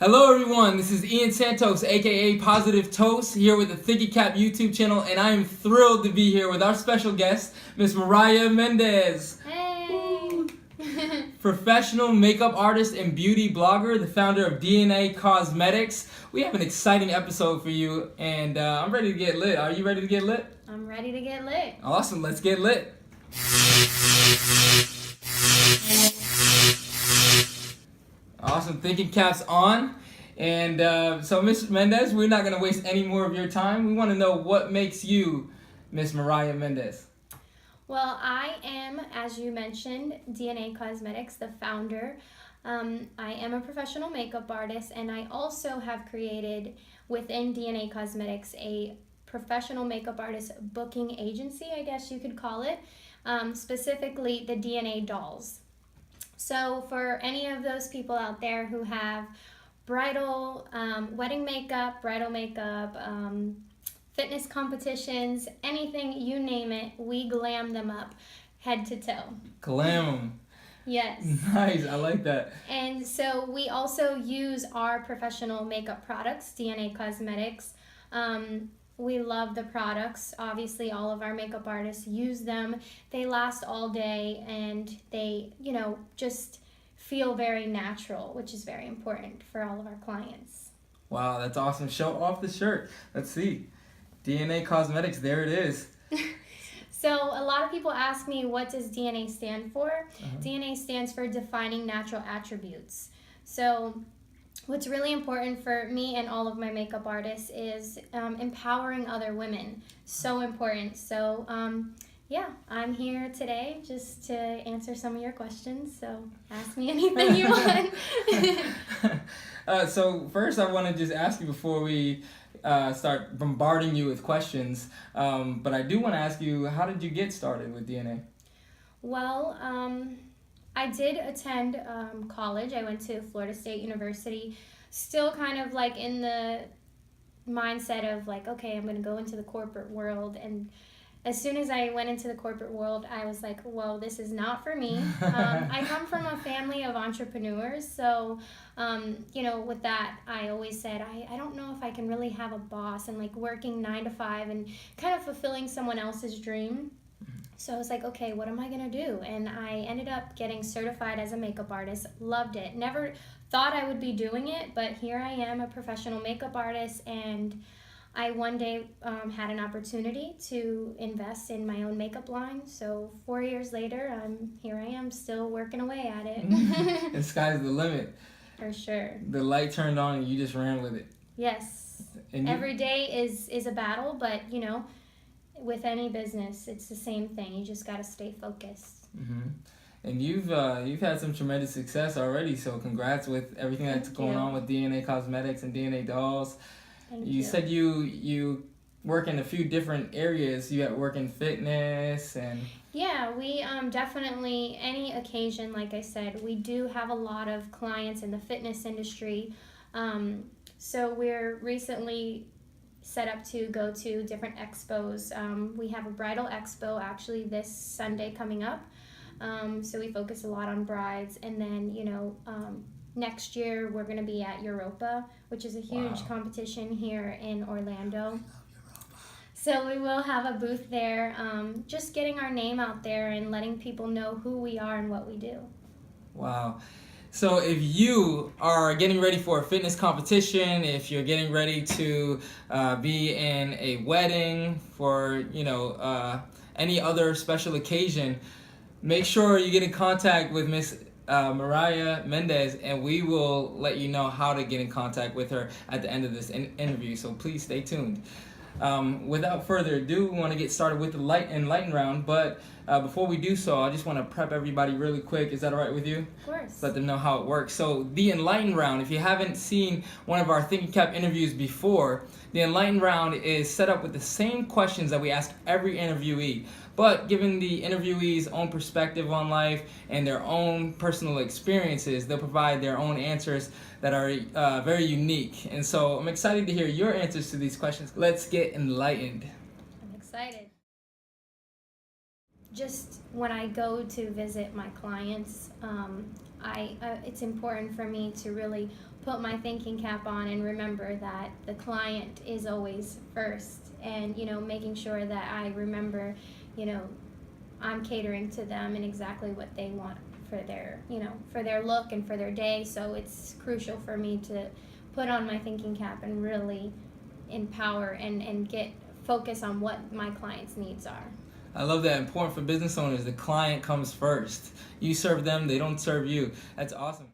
Hello everyone, this is Ian Santos, aka Positive Tos, here with the Thinking Cap YouTube channel, and I am thrilled to be here with our special guest, Miss Mariah Mendez. Hey! Professional makeup artist and beauty blogger, the founder of DNA Cosmetics. We have an exciting episode for you, and I'm ready to get lit. Are you ready to get lit? I'm ready to get lit. Awesome, let's get lit. Awesome, Thinking Cap's on. And so, Miss Mendez, we're not going to waste any more of your time. We want to know what makes you Miss Mariah Mendez. Well, I am, as you mentioned, DNA Cosmetics, the founder. I am a professional makeup artist, and I also have created within DNA Cosmetics a professional makeup artist booking agency, I guess you could call it, specifically the DNA dolls. So for any of those people out there who have bridal, wedding makeup, bridal makeup, fitness competitions, anything, you name it, we glam them up head to toe. Glam them. Yes. Nice, I like that. And so we also use our professional makeup products, DNA Cosmetics. We love the products. Obviously, all of our makeup artists use them. They last all day, and they, just feel very natural, which is very important for all of our clients. Wow, that's awesome. Show off the shirt. Let's see. DNA Cosmetics, there it is. So a lot of people ask me, what does DNA stand for? DNA stands for defining natural attributes. So what's really important for me and all of my makeup artists is empowering other women. So important. So I'm here today just to answer some of your questions. So ask me anything you want. So first I want to just ask you before we start bombarding you with questions, but I do want to ask you, how did you get started with DNA? Well, I did attend college. I went to Florida State University, still kind of like in the mindset of like, okay, I'm going to go into the corporate world. And as soon as I went into the corporate world, I was like, whoa, this is not for me. I come from a family of entrepreneurs. So, with that, I always said, I don't know if I can really have a boss and like working 9 to 5 and kind of fulfilling someone else's dream. So I was like, okay, what am I going to do? And I ended up getting certified as a makeup artist. Loved it. Never thought I would be doing it, but here I am, a professional makeup artist, and I one day had an opportunity to invest in my own makeup line. So 4 years later, here I am still working away at it. The sky's the limit. For sure. The light turned on and you just ran with it. Yes. And every day is a battle, but with any business, it's the same thing. You just got to stay focused. Mm-hmm. And you've had some tremendous success already, so congrats with everything that's going on with DNA Cosmetics and DNA Dolls. Thank you. Said you work in a few different areas. You work in fitness and... Yeah, we definitely, any occasion, like I said, we do have a lot of clients in the fitness industry. So we're recently set up to go to different expos. We have a bridal expo actually this Sunday coming up. So we focus a lot on brides, and then next year we're going to be at Europa, which is a huge competition here in Orlando. So we will have a booth there, just getting our name out there and letting people know who we are and what we do. Wow. So if you are getting ready for a fitness competition, if you're getting ready to be in a wedding, for any other special occasion, make sure you get in contact with Miss Mariah Mendez, and we will let you know how to get in contact with her at the end of this interview. So please stay tuned. Without further ado, we want to get started with the light and lightning round, but before we do so, I just want to prep everybody really quick. Is that all right with you? Of course. Let them know how it works. So the enlightened round, if you haven't seen one of our Thinking Cap interviews before, the enlightened round is set up with the same questions that we ask every interviewee, but given the interviewee's own perspective on life and their own personal experiences, they'll provide their own answers that are very unique. And so I'm excited to hear your answers to these questions. Let's get enlightened. I'm excited. Just when I go to visit my clients, it's important for me to really put my thinking cap on and remember that the client is always first, and making sure that I remember I'm catering to them and exactly what they want for their look and for their day. So it's crucial for me to put on my thinking cap and really empower and get focus on what my clients' needs are. I love that. Important for business owners. The client comes first. You serve them, they don't serve you. That's awesome.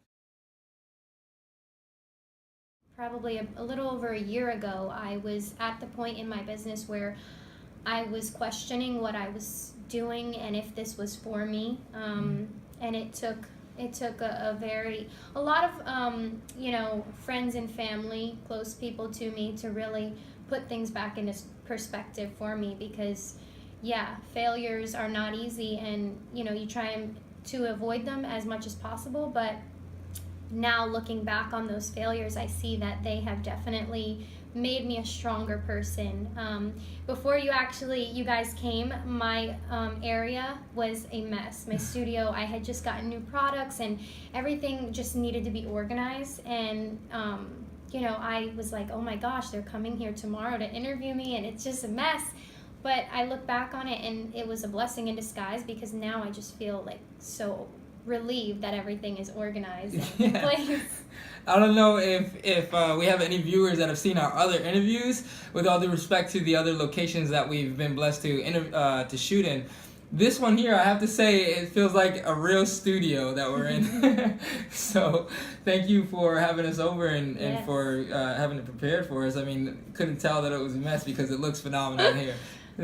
Probably a little over a year ago, I was at the point in my business where I was questioning what I was doing and if this was for me. And it took a lot of friends and family, close people to me, to really put things back into perspective for me, because failures are not easy, and you try to avoid them as much as possible, but now looking back on those failures, I see that they have definitely made me a stronger person. Before you guys came, my area was a mess. My studio, I had just gotten new products and everything just needed to be organized, and I was like, oh my gosh, they're coming here tomorrow to interview me and it's just a mess. But I look back on it and it was a blessing in disguise, because now I just feel like so relieved that everything is organized and in place. I don't know if we have any viewers that have seen our other interviews. With all due respect to the other locations that we've been blessed to shoot in, this one here, I have to say, it feels like a real studio that we're in. So thank you for having us over and for having it prepared for us. I mean, couldn't tell that it was a mess because it looks phenomenal here.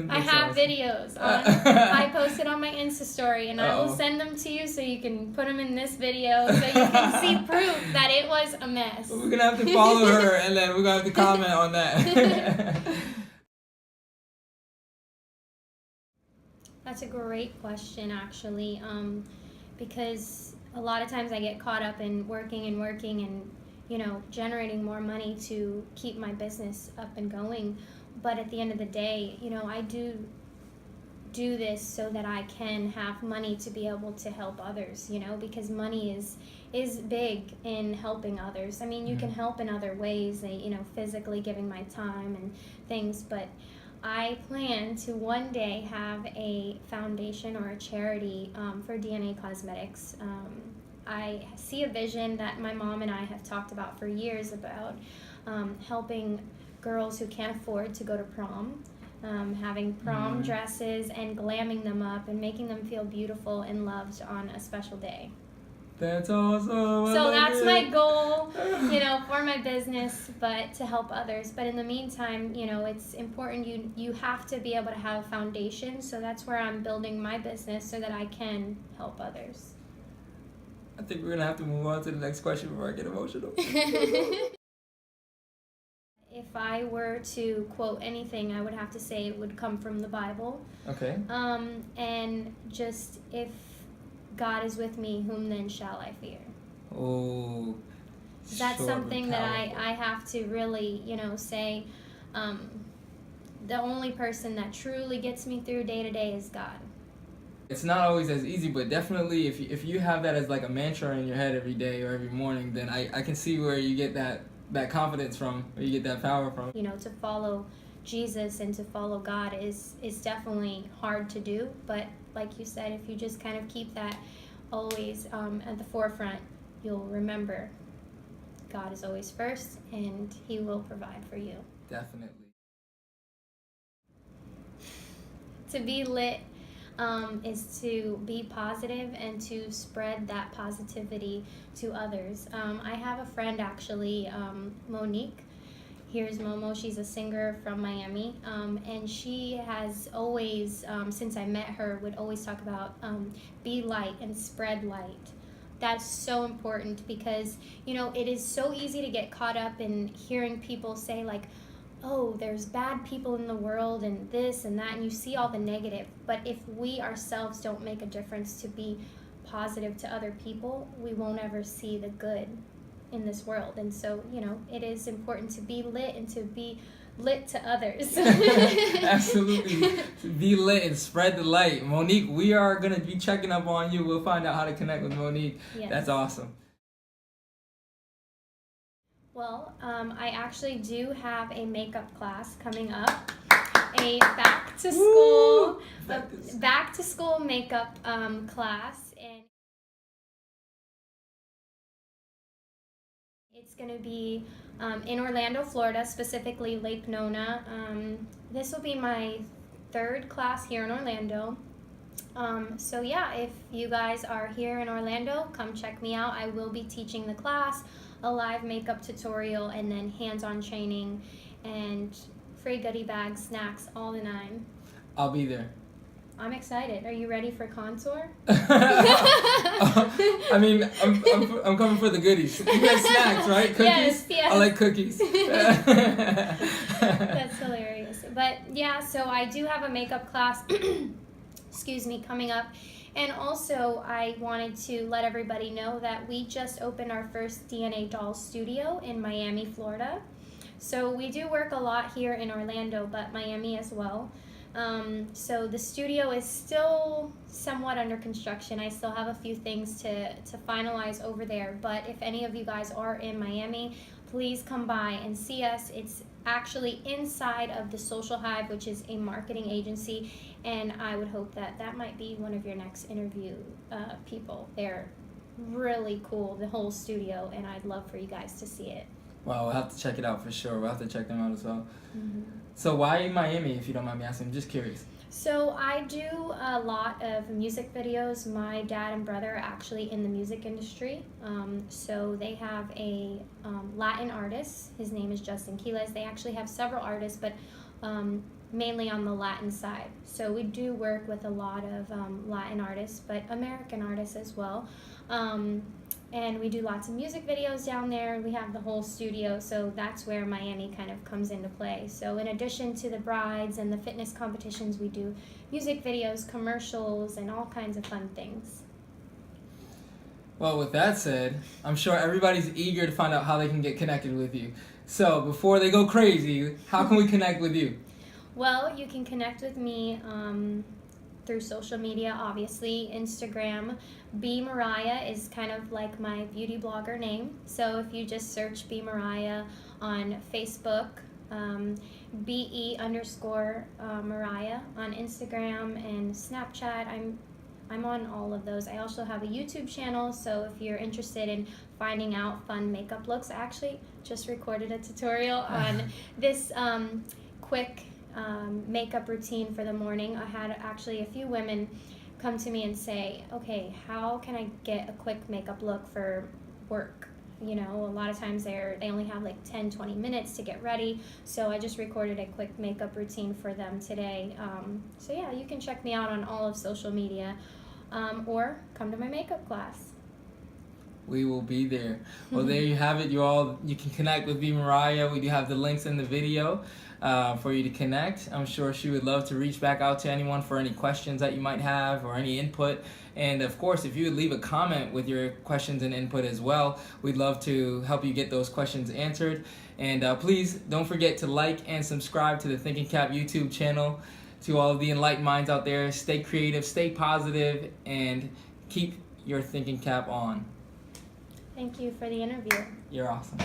I have videos. I posted on my Insta story, and I will send them to you so you can put them in this video so you can see proof that it was a mess. We're going to have to follow her, and then we're going to have to comment on that. That's a great question, actually, because a lot of times I get caught up in working and generating more money to keep my business up and going. But at the end of the day, I do this so that I can have money to be able to help others, because money is big in helping others. I mean, you can help in other ways, physically giving my time and things, but I plan to one day have a foundation or a charity for DNA cosmetics. I see a vision that my mom and I have talked about for years about helping girls who can't afford to go to prom, having prom dresses and glamming them up and making them feel beautiful and loved on a special day. That's awesome. So that's my goal, for my business, but to help others. But in the meantime, it's important you have to be able to have a foundation. So that's where I'm building my business so that I can help others. I think we're going to have to move on to the next question before I get emotional. If I were to quote anything, I would have to say it would come from the Bible. Okay. And just, if God is with me, whom then shall I fear? Oh. That's something that I have to really, say. The only person that truly gets me through day to day is God. It's not always as easy, but definitely if you have that as like a mantra in your head every day or every morning, then I can see where you get that confidence from, where you get that power from. To follow Jesus and to follow God is definitely hard to do, but like you said, if you just kind of keep that always at the forefront, you'll remember God is always first and He will provide for you. Definitely. To be lit is to be positive and to spread that positivity to others. I have a friend, actually, Monique. Here's Momo. She's a singer from Miami, and she has always, since I met her, would always talk about be light and spread light. That's so important, because it is so easy to get caught up in hearing people say, like, oh, there's bad people in the world and this and that, and you see all the negative. But if we ourselves don't make a difference to be positive to other people, we won't ever see the good in this world. And so, it is important to be lit and to be lit to others. Absolutely. Be lit and spread the light. Monique, we are going to be checking up on you. We'll find out how to connect with Monique. Yes. That's awesome. Well, I actually do have a makeup class coming up, a back to school, makeup class, and it's going to be in Orlando, Florida, specifically Lake Nona. This will be my third class here in Orlando. So yeah, if you guys are here in Orlando, come check me out. I will be teaching the class, a live makeup tutorial, and then hands-on training and free goodie bags, snacks, all the nine. I'll be there. I'm excited. Are you ready for contour? I mean, I'm coming for the goodies. You got snacks, right? Cookies? Yes. I like cookies. That's hilarious. But yeah, so I do have a makeup class, excuse me, coming up. And also, I wanted to let everybody know that we just opened our first DNA doll studio in Miami, Florida. So we do work a lot here in Orlando, but Miami as well. So the studio is still somewhat under construction. I still have a few things to finalize over there, but if any of you guys are in Miami, please come by and see us. It's actually inside of the Social Hive, which is a marketing agency, and I would hope that that might be one of your next interview people. They're really cool, the whole studio, and I'd love for you guys to see it. Wow, we'll have to check it out for sure. We'll have to check them out as well. Mm-hmm. So why Miami, if you don't mind me asking? I'm just curious. So I do a lot of music videos. My dad and brother are actually in the music industry. So they have a Latin artist. His name is Justin Quiles. They actually have several artists, but mainly on the Latin side. So we do work with a lot of Latin artists, but American artists as well. And we do lots of music videos down there. We have the whole studio, so that's where Miami kind of comes into play. So in addition to the brides and the fitness competitions, we do music videos, commercials, and all kinds of fun things. Well, with that said, I'm sure everybody's eager to find out how they can get connected with you. So before they go crazy, how can we connect with you? Well, you can connect with me through social media, obviously. Instagram, B Mariah is kind of like my beauty blogger name. So if you just search B Mariah on Facebook, BE_Mariah on Instagram and Snapchat. I'm on all of those. I also have a YouTube channel, so if you're interested in finding out fun makeup looks, I actually just recorded a tutorial on this quick makeup routine for the morning. I had actually a few women come to me and say, okay, how can I get a quick makeup look for work? You know, a lot of times they only have like 10-20 minutes to get ready, so I just recorded a quick makeup routine for them today. So yeah, you can check me out on all of social media, or come to my makeup class. We will be there. Well, there you have it. You can connect with B Mariah. We do have the links in the video for you to connect. I'm sure she would love to reach back out to anyone for any questions that you might have or any input. And of course, if you would leave a comment with your questions and input as well, we'd love to help you get those questions answered. And please don't forget to like and subscribe to the Thinking Cap YouTube channel. To all of the enlightened minds out there, stay creative, stay positive, and keep your thinking cap on. Thank you for the interview. You're awesome.